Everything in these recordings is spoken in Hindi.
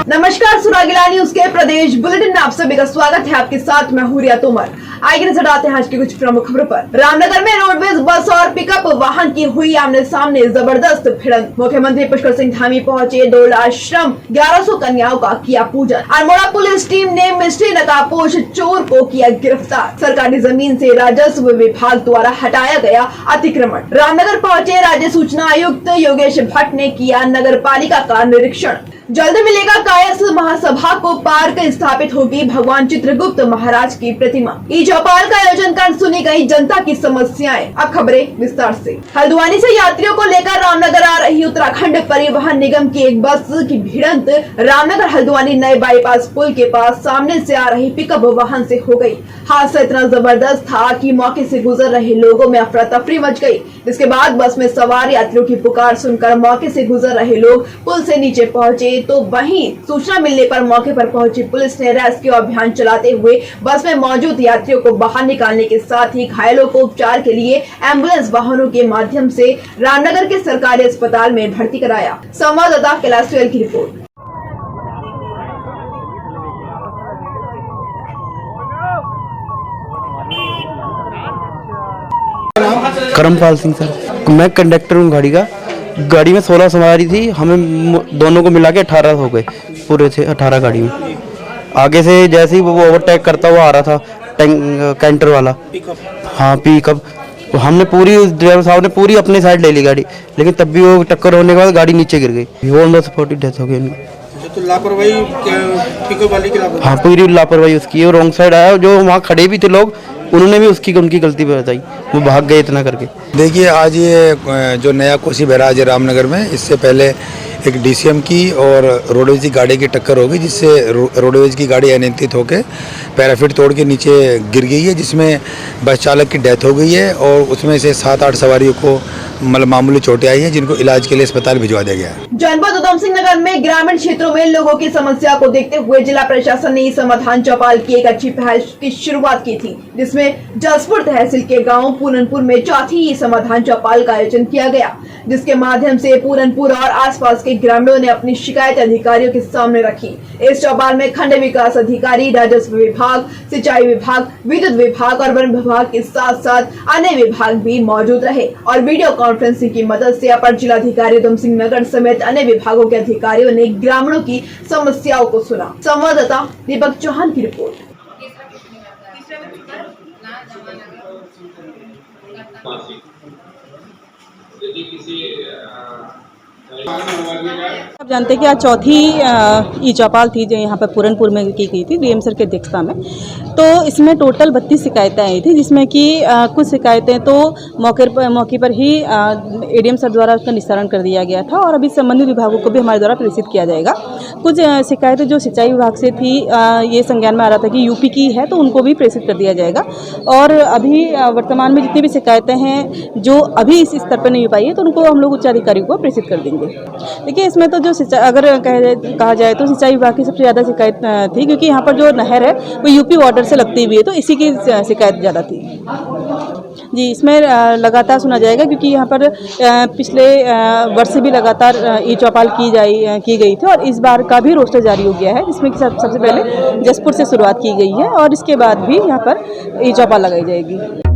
नमस्कार, सुरागिला न्यूज के प्रदेश बुलेटिन में आप सभी का स्वागत है। आपके साथ मैं हूं रिया तोमर। आइए नजर डालते हैं आज की कुछ प्रमुख खबरों पर। रामनगर में रोडवेज बस और पिकअप वाहन की हुई आमने सामने जबरदस्त भिड़ंत। मुख्यमंत्री पुष्कर सिंह धामी पहुंचे दौड़ आश्रम, 1100 कन्याओं का किया पूजन। अल्मोड़ा पुलिस टीम ने मिस्ट्री नकाबपोश चोर को किया गिरफ्तार। सरकारी जमीन से राजस्व विभाग द्वारा हटाया गया अतिक्रमण। रामनगर पहुंचे राज्य सूचना आयुक्त योगेश भट्ट ने किया नगर पालिका का निरीक्षण। जल्द मिलेगा कायस्थ महासभा को पार्क, स्थापित होगी भगवान चित्रगुप्त महाराज की प्रतिमा। ई चौपाल का आयोजन कर सुनी गई जनता की समस्याएं। अब खबरें विस्तार से। हल्द्वानी से यात्रियों को लेकर रामनगर आ रही उत्तराखंड परिवहन निगम की एक बस की भिड़ंत रामनगर हल्द्वानी नए बाईपास पुल के पास सामने से आ रही पिकअप वाहन से हो गई। हादसा इतना जबरदस्त था कि मौके से गुजर रहे लोगों में अफरा तफरी मच गई। इसके बाद बस में सवार यात्रियों की पुकार सुनकर मौके से गुजर रहे लोग पुल से नीचे पहुंचे, तो वहीं सूचना मिलने पर मौके पर पहुंची पुलिस ने रेस्क्यू अभियान चलाते हुए बस में मौजूद यात्रियों को बाहर निकालने के साथ ही घायलों को उपचार के लिए एम्बुलेंस वाहनों के माध्यम से रामनगर के सरकारी अस्पताल में भर्ती कराया। संवाददाता कैलाश सुयल की रिपोर्ट। करमपाल सिंह सर, मैं कंडक्टर हूँ गाड़ी का। गाड़ी में 16 सवारी थी, हमें दोनों को मिला के 18 हो गए, पूरे थे 18 गाड़ी में। आगे से जैसे ही वो ओवरटेक करता हुआ आ रहा था कैंटर वाला, हाँ पिकअप, हमने पूरी, ड्राइवर साहब ने पूरी अपनी साइड ले ली गाड़ी, लेकिन तब भी वो टक्कर होने के बाद गाड़ी नीचे गिर गई। वो ऑन द स्पॉट डेथ हो गई उनकी। तो लापरवाही पिकअप वाले की लापरवाही? हाँ पूरी लापरवाही उसकी। वो रॉन्ग साइड आया, जो वहाँ खड़े भी थे लोग, उन्होंने भी उनकी गलती बताई, वो भाग गए इतना करके। देखिए, आज ये जो नया कोसी बैराज है रामनगर में, इससे पहले एक डीसीएम की और रोडवेज की गाड़ी की टक्कर हो गई, जिससे रोडवेज की गाड़ी अनियंत्रित होकर पैराफिट तोड़ के नीचे गिर गई है, जिसमें बस चालक की डेथ हो गई है और उसमें से 7-8 सवारियों को मामूली चोटें आई हैं, जिनको इलाज के लिए अस्पताल भिजवा दिया गया है। जनपद उधम सिंह नगर में ग्रामीण क्षेत्रों में लोगों की समस्या को देखते हुए जिला प्रशासन ने समाधान चौपाल की एक अच्छी पहल की शुरुआत की थी, जिसमें जसपुर तहसील के गांव पूरनपुर में चौथी समाधान चौपाल का आयोजन किया गया, जिसके माध्यम से पूरनपुर और आसपास के ग्रामीणों ने अपनी शिकायत अधिकारियों के सामने रखी। इस चौपाल में खंड विकास अधिकारी, राजस्व विभाग, सिंचाई विभाग, विद्युत विभाग और वन विभाग के साथ साथ अन्य विभाग भी मौजूद रहे और वीडियो कॉन्फ्रेंसिंग की मदद से अपर जिलाधिकारी उधम सिंह नगर समेत अन्य विभागों के अधिकारियों ने ग्रामीणों की समस्याओं को सुना। संवाददाता दीपक चौहान की रिपोर्ट। आप जानते हैं कि आज चौथी ई चौपाल थी जो यहाँ पर पूरनपुर में की गई थी डीएम सर की अध्यक्षता में। तो इसमें टोटल 32 शिकायतें आई थी, जिसमें कि कुछ शिकायतें तो मौके पर ही एडीएम सर द्वारा उसका निस्तारण कर दिया गया था और अभी संबंधित विभागों को भी हमारे द्वारा प्रेषित किया जाएगा। कुछ शिकायतें जो सिंचाई विभाग से थी, ये संज्ञान में आ रहा था कि यूपी की है, तो उनको भी प्रेषित कर दिया जाएगा। और अभी वर्तमान में जितनी भी शिकायतें हैं जो अभी इस स्तर पर नहीं हो पाई है, तो उनको हम लोग उच्च अधिकारियों को प्रेषित कर देंगे। देखिए, इसमें तो जो अगर कहा जाए तो सिंचाई विभाग की सबसे ज़्यादा शिकायत थी, क्योंकि यहाँ पर जो नहर है वो यूपी बॉर्डर से लगती हुई है, तो इसी की शिकायत ज़्यादा थी जी। इसमें लगातार सुना जाएगा, क्योंकि यहाँ पर पिछले वर्ष भी लगातार ई चौपाल की गई थी और इस बार का भी रोस्टर जारी हो गया है, जिसमें कि सबसे पहले जसपुर से शुरुआत की गई है और इसके बाद भी यहाँ पर ई चौपाल लगाई जाएगी।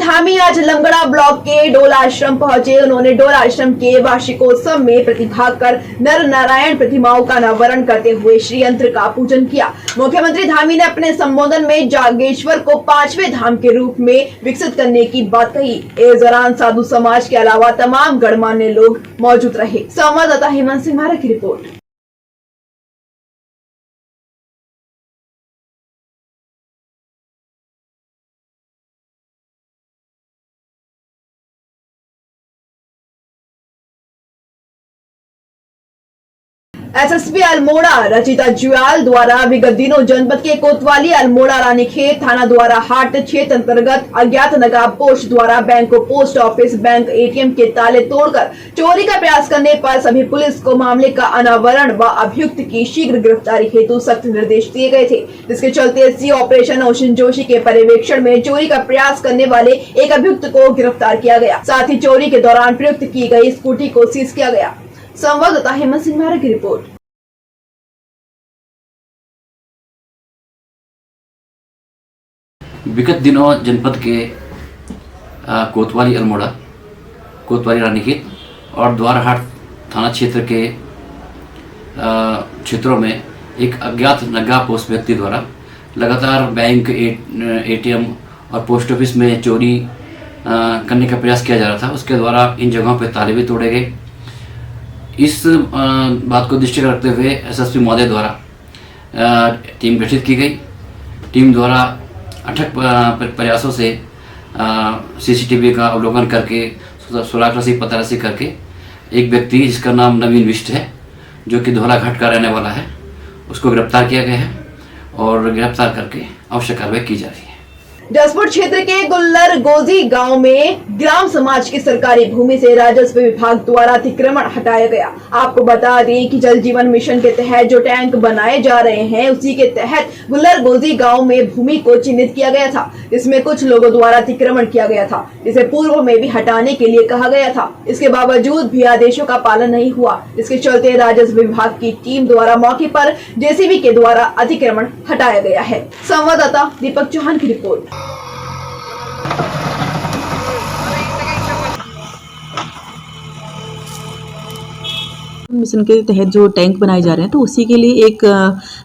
धामी आज लंगड़ा ब्लॉक के डोला आश्रम पहुंचे। उन्होंने डोला आश्रम के वार्षिकोत्सव में प्रतिभाग कर नर नारायण प्रतिमाओं का अनावरण करते हुए श्री यंत्र का पूजन किया। मुख्यमंत्री धामी ने अपने संबोधन में जागेश्वर को 5वें धाम के रूप में विकसित करने की बात कही। इस दौरान साधु समाज के अलावा तमाम गणमान्य लोग मौजूद रहे। संवाददाता हेमंत सिंह की रिपोर्ट। एसएसपी अल्मोड़ा रचिता जुयाल द्वारा विगत दिनों जनपद के कोतवाली अल्मोड़ा रानीखेत थाना द्वारा हाट क्षेत्र अंतर्गत अज्ञात नकाबपोश द्वारा bank post office bank ATM के ताले तोड़कर चोरी का प्रयास करने पर सभी पुलिस को मामले का अनावरण व अभियुक्त की शीघ्र गिरफ्तारी हेतु सख्त निर्देश दिए गए थे, जिसके चलते सी ऑपरेशन ओशन जोशी के पर्यवेक्षण में चोरी का प्रयास करने वाले एक अभियुक्त को गिरफ्तार किया गया। साथ ही चोरी के दौरान प्रयुक्त की गई स्कूटी को सीज किया गया। संवाददाता हेमंत सिंह की रिपोर्ट। विगत दिनों जनपद के कोतवाली अल्मोड़ा, कोतवाली रानीखेत और द्वारहाट थाना क्षेत्र के क्षेत्रों में एक अज्ञात नकाबपोश व्यक्ति द्वारा लगातार बैंक एटीएम और पोस्ट ऑफिस में चोरी करने का प्रयास किया जा रहा था। उसके द्वारा इन जगहों पर ताले भी तोड़े गए। इस बात को दृष्टि रखते हुए एसएसपी महोदय द्वारा टीम गठित की गई। टीम द्वारा अथक प्रयासों से सीसीटीवी का अवलोकन करके सुराग पतारासी करके एक व्यक्ति जिसका नाम नवीन विष्ट है, जो कि धोलाघाट का रहने वाला है, उसको गिरफ्तार किया गया है और गिरफ्तार करके आवश्यक कार्रवाई की जा रही है। जसपुर क्षेत्र के गुल्लर गोजी गांव में ग्राम समाज की सरकारी भूमि से राजस्व विभाग द्वारा अतिक्रमण हटाया गया। आपको बता दें कि जल जीवन मिशन के तहत जो टैंक बनाए जा रहे हैं, उसी के तहत गुल्लर गोजी गांव में भूमि को चिन्हित किया गया था, जिसमें कुछ लोगों द्वारा अतिक्रमण किया गया था, जिसे पूर्व में भी हटाने के लिए कहा गया था। इसके बावजूद भी आदेशों का पालन नहीं हुआ, जिसके चलते राजस्व विभाग की टीम द्वारा मौके पर जेसीबी के द्वारा अतिक्रमण हटाया गया है। संवाददाता दीपक चौहान की रिपोर्ट। मिशन के तहत जो टैंक बनाए जा रहे हैं, तो उसी के लिए एक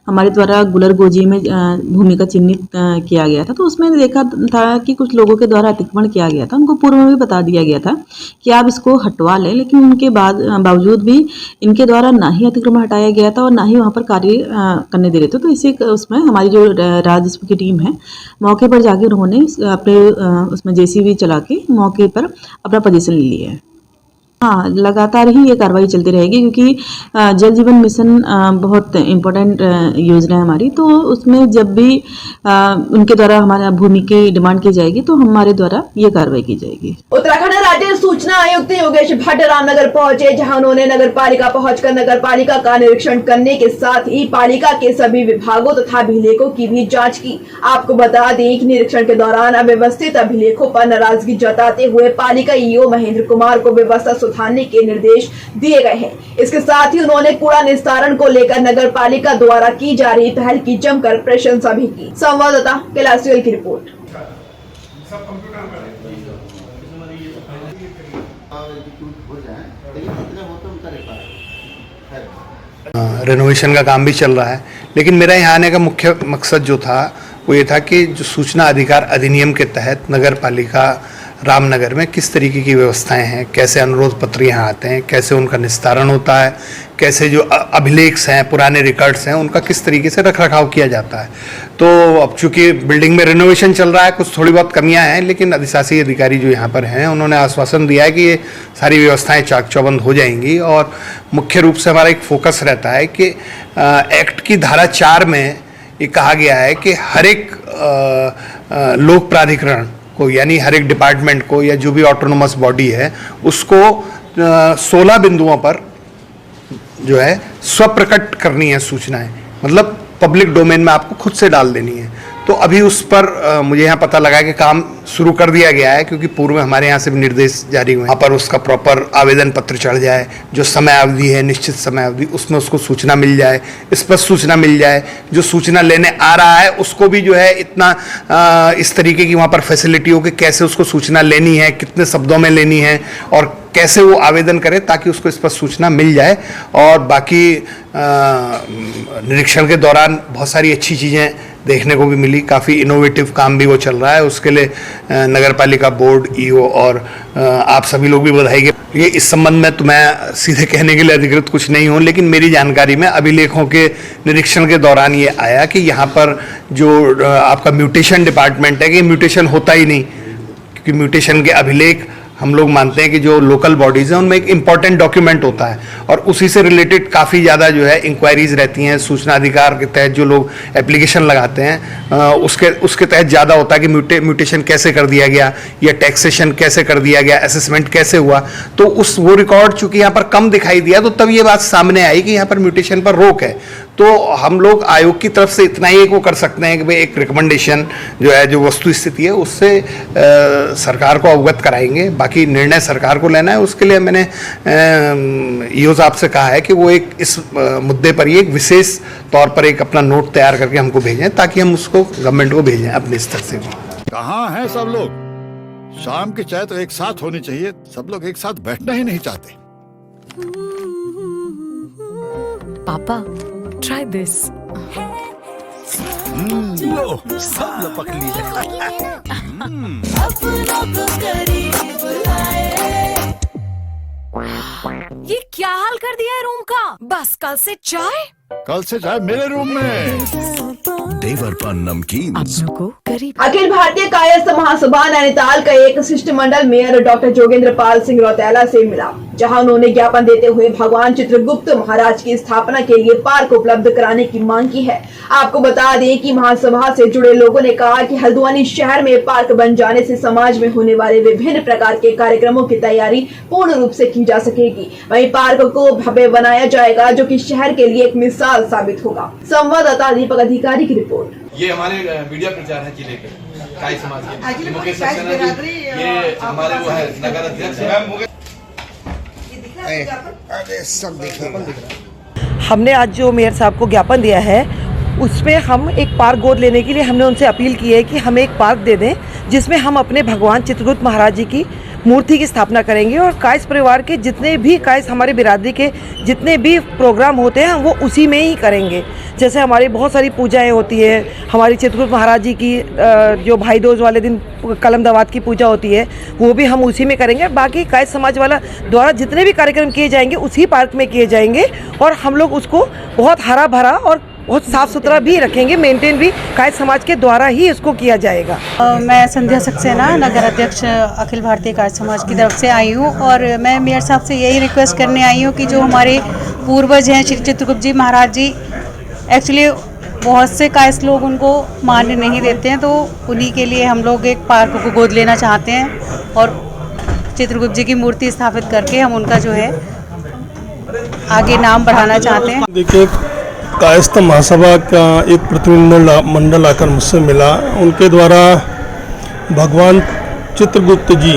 हमारे द्वारा गुलर गोजी में भूमि का चिन्हित किया गया था। तो उसमें देखा था कि कुछ लोगों के द्वारा अतिक्रमण किया गया था। उनको पूर्व में भी बता दिया गया था कि आप इसको हटवा लें, लेकिन उनके बावजूद भी इनके द्वारा ना ही अतिक्रमण हटाया गया था और ना ही वहाँ पर कार्य करने दे रहे थे। तो इसी उसमें हमारी जो राजस्व की टीम है, मौके पर जाके उन्होंने अपने उसमें जेसीबी चला के मौके पर अपना पोजीशन ले लिया है। हाँ, लगातार ही ये कार्रवाई चलती रहेगी, क्योंकि जल जीवन मिशन बहुत इम्पोर्टेंट योजना है हमारी। तो उसमें जब भी उनके द्वारा हमारा भूमि की डिमांड की जाएगी, तो हमारे द्वारा ये कार्रवाई की जाएगी। उत्तराखंड राज्य सूचना आयुक्त योगेश भट्ट रामनगर पहुंचे, जहां उन्होंने नगर पालिका पहुंचकर नगर पालिका का निरीक्षण करने के साथ ही पालिका के सभी विभागों तथा अभिलेखों की भी जाँच की। आपको बता दें कि निरीक्षण के दौरान अव्यवस्थित अभिलेखों पर नाराजगी जताते हुए पालिका ईओ महेंद्र कुमार को व्यवस्था सुधारने के निर्देश दिए गए हैं। इसके साथ ही उन्होंने कूड़ा निस्तारण को लेकर नगर पालिका द्वारा की जा रही पहल की जमकर प्रशंसा भी की। संवाददाता कैलाश की रिपोर्ट। रेनोवेशन का काम भी चल रहा है, लेकिन मेरा यहाँ आने का मुख्य मकसद जो था वो ये था कि जो सूचना अधिकार अधिनियम के तहत नगर पालिका रामनगर में किस तरीके की व्यवस्थाएं हैं, कैसे अनुरोध पत्र यहाँ आते हैं, कैसे उनका निस्तारण होता है, कैसे जो अभिलेख हैं, पुराने रिकॉर्ड्स हैं, उनका किस तरीके से रखरखाव किया जाता है। तो अब चूंकि बिल्डिंग में रिनोवेशन चल रहा है, कुछ थोड़ी बहुत कमियां हैं, लेकिन अधिशासी अधिकारी जो यहाँ पर हैं उन्होंने आश्वासन दिया है कि ये सारी व्यवस्थाएं चाक चौबंद हो जाएंगी। और मुख्य रूप से हमारा एक फोकस रहता है कि एक्ट की धारा 4 में ये कहा गया है कि हर एक लोक प्राधिकरण को, यानी हर एक डिपार्टमेंट को या जो भी ऑटोनोमस बॉडी है उसको 16 बिंदुओं पर जो है स्वप्रकट करनी है सूचनाएं, मतलब पब्लिक डोमेन में आपको खुद से डाल देनी है। तो अभी उस पर मुझे यहाँ पता लगा कि काम शुरू कर दिया गया है, क्योंकि पूर्व में हमारे यहाँ से भी निर्देश जारी हुए हैं। यहाँ पर उसका प्रॉपर आवेदन पत्र चढ़ जाए, जो समय अवधि है निश्चित समय अवधि, उसमें उसको सूचना मिल जाए, स्पष्ट सूचना मिल जाए। जो सूचना लेने आ रहा है उसको भी जो है इतना इस तरीके की वहाँ पर फैसिलिटी हो कि कैसे उसको सूचना लेनी है, कितने शब्दों में लेनी है और कैसे वो आवेदन करे, ताकि उसको स्पष्ट सूचना मिल जाए। और बाकी निरीक्षण के दौरान बहुत सारी अच्छी चीज़ें देखने को भी मिली, काफ़ी इनोवेटिव काम भी वो चल रहा है। उसके लिए नगर पालिका बोर्ड, ईओ और आप सभी लोग भी बधाई के। ये इस संबंध में तो मैं सीधे कहने के लिए अधिकृत कुछ नहीं हूँ, लेकिन मेरी जानकारी में अभिलेखों के निरीक्षण के दौरान ये आया कि यहाँ पर जो आपका म्यूटेशन डिपार्टमेंट है कि म्यूटेशन होता ही नहीं, क्योंकि म्यूटेशन के अभिलेख हम लोग मानते हैं कि जो लोकल बॉडीज़ हैं उनमें एक इम्पॉर्टेंट डॉक्यूमेंट होता है और उसी से रिलेटेड काफ़ी ज़्यादा जो है इंक्वायरीज रहती हैं। सूचना अधिकार के तहत जो लोग एप्लीकेशन लगाते हैं उसके तहत ज़्यादा होता है कि म्यूटेशन कैसे कर दिया गया या टैक्सेशन कैसे कर दिया गया, असेसमेंट कैसे हुआ। तो वो रिकॉर्ड चूँकि यहाँ पर कम दिखाई दिया, तो तब ये बात सामने आई कि यहाँ पर म्यूटेशन पर रोक है। तो हम लोग आयोग की तरफ से इतना ही एक वो कर सकते हैं कि भाई एक रिकमेंडेशन जो है, जो वस्तु स्थिति है उससे सरकार को अवगत कराएंगे। बाकी निर्णय सरकार को लेना है, उसके लिए मैंने ईओ साहब से कहा है कि वो एक इस मुद्दे पर ही एक विशेष तौर पर एक अपना नोट तैयार करके हमको भेजें, ताकि हम उसको गवर्नमेंट को भेजें अपने स्तर से भी। कहाँ हैं सब लोग? शाम की चाय तो एक साथ होनी चाहिए, सब लोग एक साथ बैठना ही नहीं चाहते। पापा try this. लो, सब लपक ली है। ये क्या हाल कर दिया है रूम का? बस कल से चाय मेरे रूम में। देवरपन नमकीन को करीब। अखिल भारतीय कायस्थ महासभा नैनीताल का एक शिष्टमंडल मेयर डॉक्टर जोगेंद्र पाल सिंह रौतेला से मिला, जहां उन्होंने ज्ञापन देते हुए भगवान चित्रगुप्त महाराज की स्थापना के लिए पार्क उपलब्ध कराने की मांग की है। आपको बता दें कि महासभा से जुड़े लोगों ने कहा कि हल्द्वानी शहर में पार्क बन जाने से समाज में होने वाले विभिन्न प्रकार के कार्यक्रमों की तैयारी पूर्ण रूप से की जा सकेगी। वहीं पार्क को भव्य बनाया जाएगा, जो कि शहर के लिए एक मिसाल साबित होगा। संवाददाता दीपक अधिकारी की रिपोर्ट। ये हमारे मीडिया प्रचार है जिले के काई समाज के मुकेश सक्सेना जी, ये हमारे वो है नगर अध्यक्ष है। हमने आज जो मेयर साहब को ज्ञापन दिया है, उसमें हम एक पार्क गोद लेने के लिए हमने उनसे अपील की है कि हमें एक पार्क दे दें, जिसमें हम अपने भगवान चित्रगुप्त महाराज जी की मूर्ति की स्थापना करेंगे और कायस्थ परिवार के जितने भी कायस्थ हमारे बिरादरी के जितने भी प्रोग्राम होते हैं वो उसी में ही करेंगे। जैसे हमारी बहुत सारी पूजाएं होती है, हमारी चित्रगुप्त महाराज जी की जो भाई दूज वाले दिन कलम दवात की पूजा होती है, वो भी हम उसी में करेंगे। बाकी कायस्थ समाज वाला द्वारा जितने भी कार्यक्रम किए जाएंगे उसी पार्क में किए जाएंगे और हम लोग उसको बहुत हरा भरा और बहुत साफ़ सुथरा भी रखेंगे, मेंटेन भी कायस्थ समाज के द्वारा ही इसको किया जाएगा। मैं संध्या सक्सेना, नगर अध्यक्ष अखिल भारतीय कायस्थ समाज की तरफ से आई हूँ और मैं मेयर साहब से यही रिक्वेस्ट करने आई हूँ कि जो हमारे पूर्वज हैं श्री चित्रगुप्त जी महाराज जी, एक्चुअली बहुत से कायस्थ लोग उनको मान्य नहीं देते हैं, तो उन्हीं के लिए हम लोग एक पार्क को गोद लेना चाहते हैं और चित्रगुप्त जी की मूर्ति स्थापित करके हम उनका जो है आगे नाम बढ़ाना चाहते हैं। देखिए, कायस्थ महासभा का एक प्रतिनिधिमंडल आकर मुझसे मिला, उनके द्वारा भगवान चित्रगुप्त जी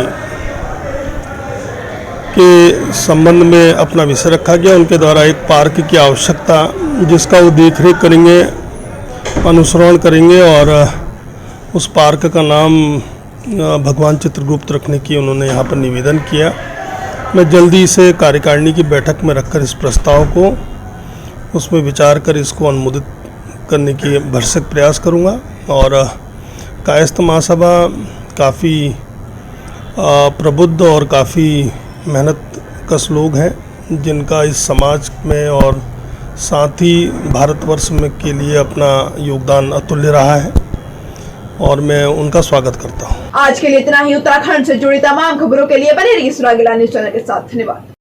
के संबंध में अपना विषय रखा गया। उनके द्वारा एक पार्क की आवश्यकता, जिसका वो देखरेख करेंगे, अनुसरण करेंगे और उस पार्क का नाम भगवान चित्रगुप्त रखने की उन्होंने यहाँ पर निवेदन किया। मैं जल्दी से कार्यकारिणी की बैठक में रखकर इस प्रस्ताव को उसमें विचार कर इसको अनुमोदित करने की भरसक प्रयास करूंगा। और कायस्थ महासभा काफ़ी प्रबुद्ध और काफ़ी मेहनतकश लोग हैं, जिनका इस समाज में और साथ ही भारतवर्ष में के लिए अपना योगदान अतुल्य रहा है और मैं उनका स्वागत करता हूं। आज के लिए इतना ही। उत्तराखंड से जुड़ी तमाम खबरों के लिए बने रहिए सुरागीला न्यूज़ चैनल के साथ। धन्यवाद।